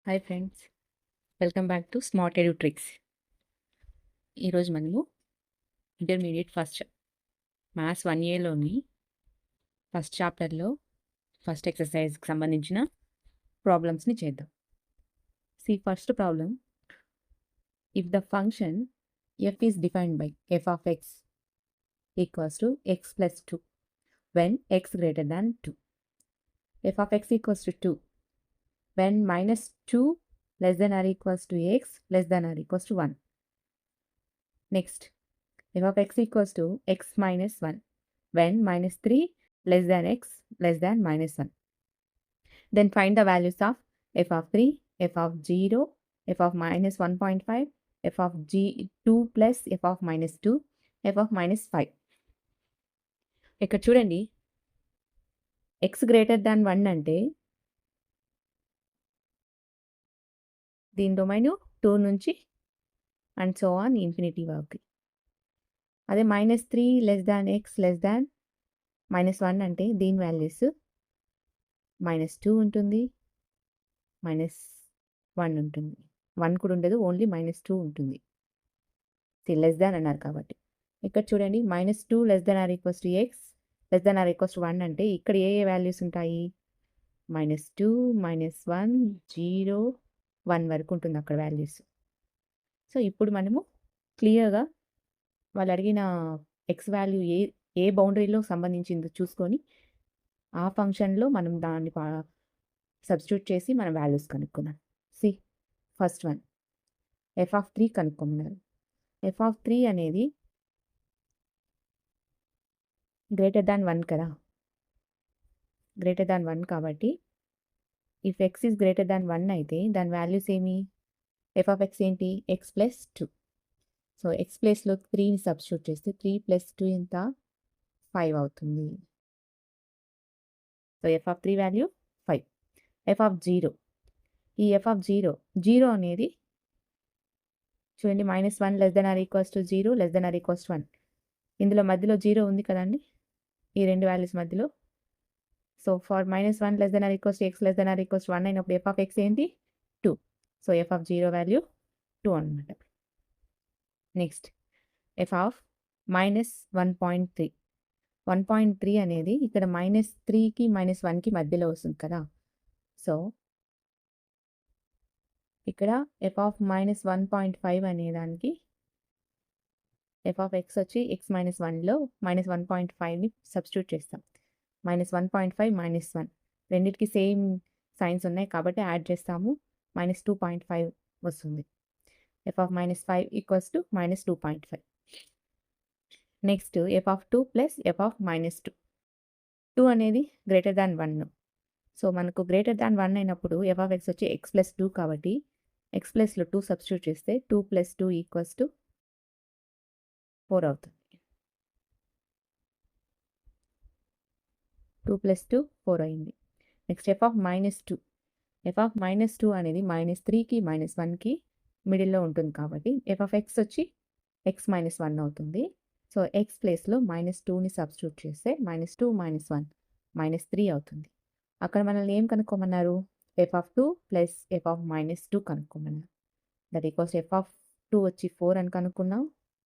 Hi friends, welcome back to smart edu tricks. ఈరోజు మనము intermediate first maths 1Aలోని first చాప్టర్లో first ఎక్సర్సైజ్కి సంబంధించిన ప్రాబ్లమ్స్ని చేద్దాం. First problem, if the function F is defined by F of X equals to X plus 2 when x greater than 2. f of x equals to 2 when minus 2 less than or equals to x less than or equals to 1. Next, f of x equals to x minus 1 when minus 3 less than x less than minus 1. Then find the values of f of 3, f of 0, f of minus 1.5, f of 2 plus f of minus 2, f of minus 5. ఇక్కడ చూడండి, x greater than 1 అంటే దీని domain 2 నుంచి and so on infinity వరకు. అదే minus 3 less than x less than minus 1 అంటే దీని values -2 ఉంటుంది, -1 ఉంటుంది, 1 కూడా ఉండదు, ఓన్లీ -2 ఉంటుంది. లెస్ దాన్ అన్నారు కాబట్టి. ఇక్కడ చూడండి, -2 less than or equals to x less than or equals to 1 అంటే ఇక్కడ ఏ వాల్యూస్ ఉంటాయి? -2, -1, 0, 1 వరకు ఉంటుంది అక్కడ వాల్యూస్. సో ఇప్పుడు మనము క్లియర్గా వాళ్ళు అడిగిన ఎక్స్ వాల్యూ ఏ బౌండరీలో సంబంధించిందో చూసుకొని ఆ ఫంక్షన్లో మనం దాన్ని సబ్స్టిట్యూట్ చేసి మనం వాల్యూస్ కనుక్కుందాం. ఫస్ట్ వన్, ఎఫ్ ఆఫ్ 3 కనుక్కోమన్నారు. ఎఫ్ ఆఫ్ 3 అనేది గ్రేటర్ దాన్ 1 కదా, గ్రేటర్ దాన్ 1 కాబట్టి if X is greater than 1 అయితే దాని వాల్యూస్ ఏమి? ఎఫ్ ఆఫ్ ఎక్స్ ఏంటి? X plus 2. సో ఎక్స్ ప్లేస్లో 3ని సబ్స్టిట్యూట్ చేస్తే 3 + 2 ఎంత? 5 అవుతుంది. So F of 3 value 5. F of 0, ఈ ఎఫ్ ఆఫ్ 0 అనేది చూడండి, -1 less than or equals to 0 less than or equals to 1. ఇందులో మధ్యలో 0 ఉంది కదండి, ఈ రెండు వాల్యూస్ మధ్యలో. So for -1 less than or equals to x less than or equals to 1 అయినప్పుడు ఎఫ్ ఆఫ్ ఎక్స్ ఏంటి? 2. సో ఎఫ్ ఆఫ్ 0 వాల్యూ 2 అనమాట. Next, F of -1.3. 1.3 అనేది ఇక్కడ -3కి -1కి మధ్యలో వస్తుంది కదా. సో ఇక్కడ ఎఫ్ ఆఫ్ -1.5 అనేదానికి ఎఫ్ ఆఫ్ ఎక్స్ వచ్చి x - 1లో -1.5ని సబ్స్టిట్యూట్ చేస్తాం. -1.5 -1 రెండింటికి సేమ్ సైన్స్ ఉన్నాయి కాబట్టి యాడ్ చేస్తాము, -2.5 వస్తుంది. F of -5 equals to -2.5. Next, F of 2 plus f of -2. 2 అనేది గ్రేటర్ దాన్ 1. సో మనకు గ్రేటర్ దాన్ 1 అయినప్పుడు ఎఫ్ ఆఫ్ ఎక్స్ వచ్చి x + 2 కాబట్టి x ప్లస్లో 2 సబ్స్టిట్యూట్ చేస్తే 2 + 2 ఈక్వల్స్ టు 4 అవుతుంది. 2 + 2 4 అయింది. Next, F of -2. F of -2 అనేది -3కి -1కి మిడిల్లో ఉంటుంది కాబట్టి ఎఫ్ ఆఫ్ ఎక్స్ వచ్చి x - 1 అవుతుంది. సో ఎక్స్ ప్లేస్లో -2ని సబ్స్టిట్యూట్ చేస్తే -2 - 1 -3 అవుతుంది. అక్కడ మనల్ని ఏం కనుక్కోమన్నారు? F of 2 plus f of -2 కనుక్కోమన్నారు. దట్ ఈక్వల్స్ ఎఫ్ ఆఫ్ 2 వచ్చి 4 అని కనుక్కున్నాం,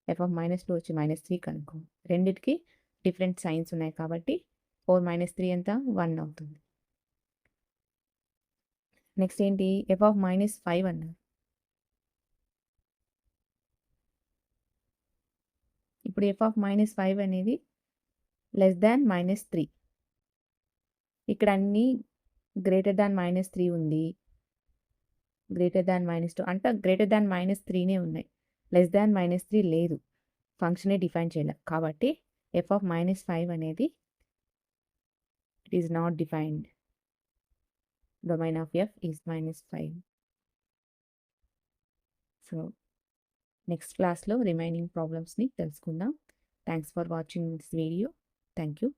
ఎఫ్ ఆఫ్ -2 వచ్చి -3 కనుక్కున్నాం. రెండిటికి డిఫరెంట్ సైన్స్ ఉన్నాయి కాబట్టి 4 - 3 ఎంత? 1 అవుతుంది. నెక్స్ట్ ఏంటి? ఎఫ్ ఆఫ్ -5 అన్నారు. ఇప్పుడు ఎఫ్ ఆఫ్ -5 అనేది లెస్ దాన్ -3. ఇక్కడ అన్నీ గ్రేటర్ దాన్ -3 ఉంది, గ్రేటర్ దాన్ -2 అంటే గ్రేటర్ దాన్ -3నే ఉన్నాయి, లెస్ దాన్ -3 లేదు, ఫంక్షనే డిఫైన్ చేయాలి కాబట్టి ఎఫ్ ఆఫ్ -5 అనేది it is not defined. Domain of F is -5. So next క్లాస్లో రిమైనింగ్ ప్రాబ్లమ్స్ని తెలుసుకుందాం. Thanks for watching this video. Thank you.